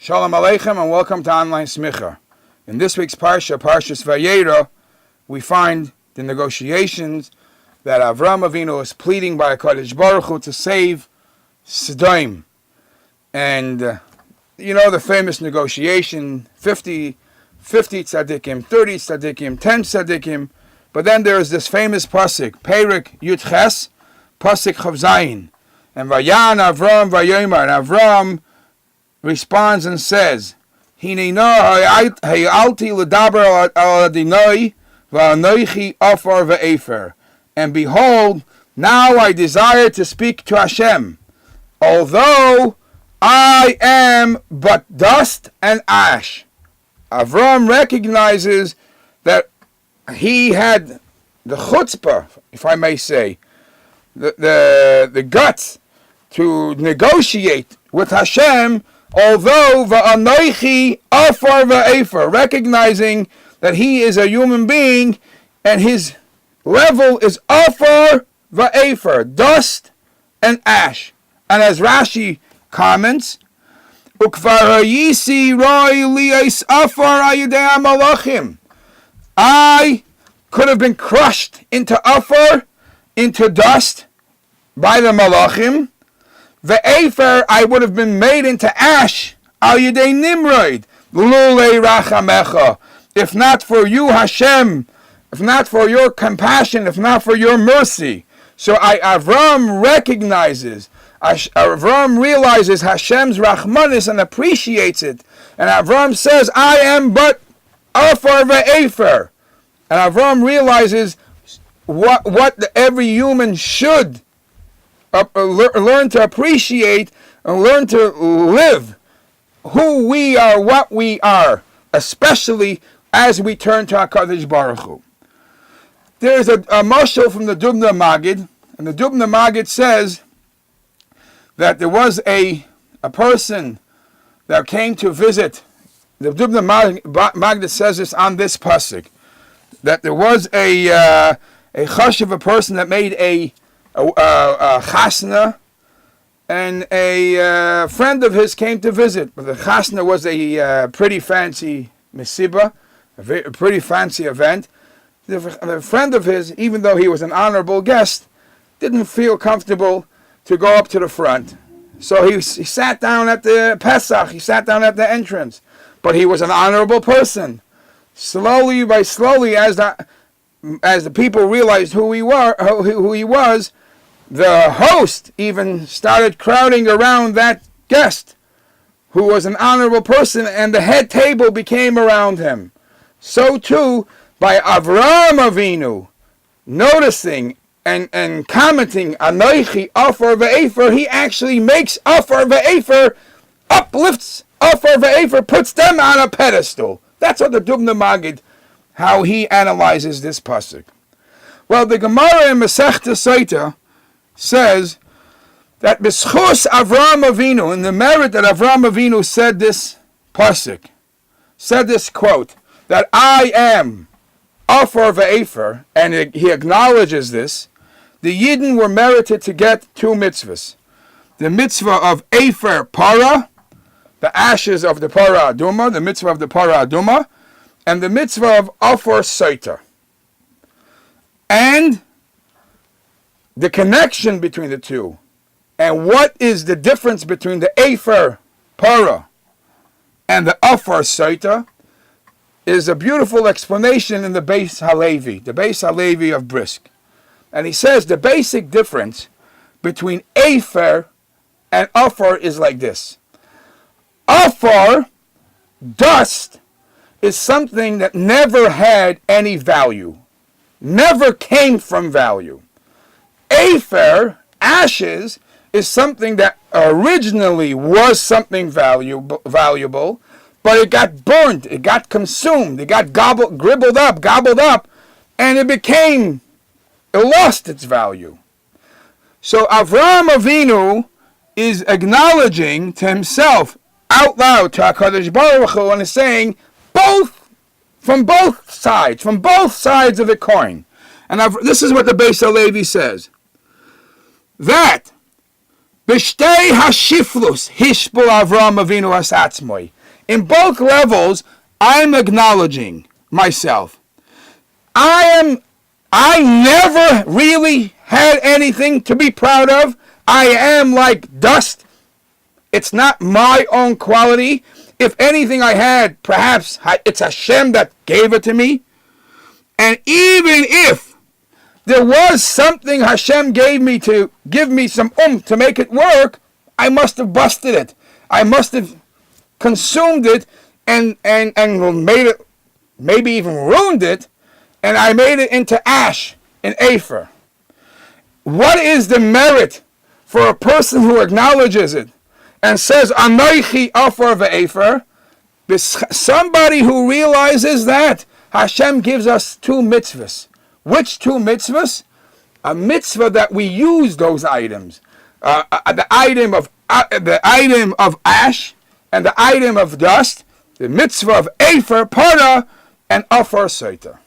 Shalom Aleichem and welcome to Online Smicha. In this week's Parsha, Parshas Vayera, we find the negotiations that Avram Avinu is pleading by HaKadosh Baruch Hu to save Sodom. And you know the famous negotiation, 50 tzaddikim, 30 tzaddikim, 10 tzaddikim. But then there is this famous pasuk, Perek Yud Ches, pasuk Chav Zayin. And Vayan Avram Vayomer, and Avram responds and says, Hinena hayalti ledaber al Adonai va'anoichi afar ve'efer. And behold, now I desire to speak to Hashem, although I am but dust and ash. Avram recognizes that he had the chutzpah, if I may say, the guts to negotiate with Hashem, although va'anoichi afar ve'efer, recognizing that he is a human being and his level is afar ve'efer, dust and ash. And as Rashi comments, ukvar hayisi roi liyais afar ayidei malachim, I could have been crushed into afar, into dust by the malachim. Ve'efer, I would have been made into ash, al yidei nimrod, lulei rachamecha, if not for you, Hashem, if not for your compassion, if not for your mercy. So Avram recognizes, Avram realizes Hashem's rachmanis and appreciates it. And Avram says, I am but afar ve'efer. And Avram realizes what every human should learn to appreciate and learn to live, who we are, what we are, especially as we turn to HaKadosh Baruch Hu. There's a mashal from the Dubna Magid, and the Dubna Magid says that there was a person that came to visit. The Dubna Magid says this on this pasuk, that there was a chashiv, a person that made a chasna, and a friend of his came to visit. But the chasna was a pretty fancy mesiba, a pretty fancy event. The friend of his, even though he was an honorable guest, didn't feel comfortable to go up to the front. So he sat down at the Pesach, he sat down at the entrance. But he was an honorable person. Slowly by slowly, as the people realized who he was, the host even started crowding around that guest, who was an honorable person, and the head table became around him. So too, by Avram Avinu noticing and commenting, Anoichi afar ve'efer, he actually makes afar ve'efer, uplifts afar ve'efer, puts them on a pedestal. That's what the Dubna Magid, how he analyzes this pasuk. Well, the Gemara in Masechta Sotah says that B'schus Avram Avinu, in the merit that Avram Avinu said this pasuk, said this quote, that I am afar ve'efer, and he acknowledges this, the Yidden were merited to get two mitzvahs. The mitzvah of Efer Para, the ashes of the Para Aduma, the mitzvah of the Para Aduma, and the mitzvah of Afar Sotah. And the connection between the two, and what is the difference between the Efer Para and the Afar Sotah, is a beautiful explanation in the Beis Halevi, the Beis Halevi of Brisk. And he says the basic difference between Efer and Afar is like this. Afar, dust, is something that never had any value, never came from value. Efer, ashes, is something that originally was something valuable, but it got burnt, it got consumed, it got gobbled up, and it lost its value. So Avram Avinu is acknowledging to himself out loud to HaKadosh Baruch Hu, and is saying from both sides of the coin. And this is what the Beis Halevi says, that B'shtei hashiflus hishbul Avram Avinu asatzmoi. In both levels, I'm acknowledging myself. I never really had anything to be proud of. I am like dust. It's not my own quality. If anything I had, perhaps it's Hashem that gave it to me. And even if there was something Hashem gave me to give me some to make it work, I must have busted it. I must have consumed it and made it, maybe even ruined it, and I made it into ash and afer. What is the merit for a person who acknowledges it and says, Anoichi afar ve'afer? Somebody who realizes that Hashem gives us two mitzvahs. Which two mitzvahs? A mitzvah that we use those items. The item of ash and the item of dust. The mitzvah of afer, para, and afar saita.